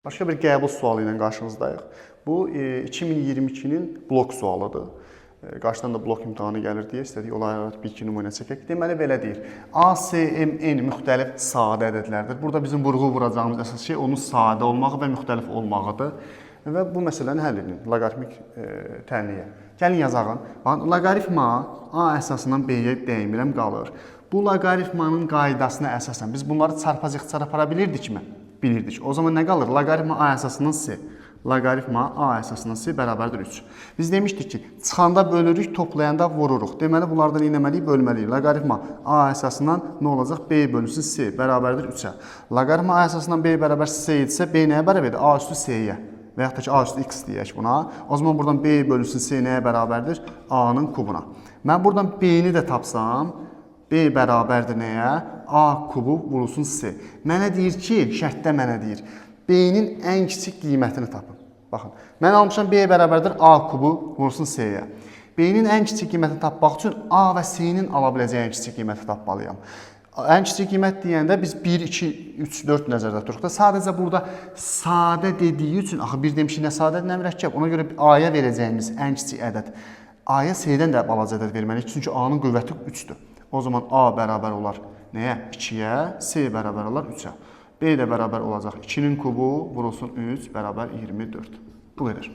Başqa bir qəbul sualı ilə qarşınızdayıq. Bu 2022-nin blok sualıdır. Qarşıdan da blok imtahanı gəlir deyə istədik olaraq bir-iki nümunə çəkək. Deməli belə deyir. ASMN müxtəlif sadə ədədlərdir. Burada bizim vurğu vuracağımız əsas şey onun sadə olmağı və müxtəlif olmağıdır. Və bu məsələni həll edin. Loqaritmik tənliyə. Gəlin yazağın. Loqaritma A əsasından B-yə dəymirəm qalır. Bu loqaritmanın qaydasına əsasən biz bunları çarpaz-ixtisara apara bilirdikmi? Bilirdik. O zaman nə qalır? Loqaritma A əsasından C. Loqaritma A əsasından C bərabərdir 3. Biz demişdik ki, çıxanda bölürük, toplayanda vururuq. Deməli, bunlardan eləməliyik, bölməliyik. Loqaritma A əsasından nə olacaq? B bölünsün C bərabərdir 3-ə. Loqaritma A əsasından B bərabər C idisə, B nəyə bərabərdir? A üstü C-yə. Və yaxud da ki, A üstü X deyək buna. O zaman buradan B bölünsün C nəyə bərabərdir? A-nın kubuna. Mən buradan B-ni də tapsam, B bərabərdir nəyə? A kubu vurulsun C. Mənə deyir ki, şərtdə mənə deyir, B-nin ən kiçik qiymətini tapın. Baxın, mən almışam B bərabərdir A kubu vurulsun C-yə. B-nin ən kiçik qiymətini tapmaq üçün A və C-nin ala biləcəyi ən kiçik qiyməti tapmalıyam. Ən kiçik qiymət deyəndə biz 1, 2, 3, 4 nəzərdə tuturuq da. Sadəcə burada sadə dediyi üçün, axı bir demişik nə sadədir, nə mürəkkəb. Ona görə A-ya verəcəyimiz ən kiçik ədəd. A-ya C-dən də balaca ədəd verməliyik, çünki A-nın qüvvəti 3-dür. O zaman A bərabər olar nəyə? 2-yə, C bərabər olar 3-ə. B də bərabər olacaq 2-nin kubu vurulsun 3 bərabər 24. Bu qədər.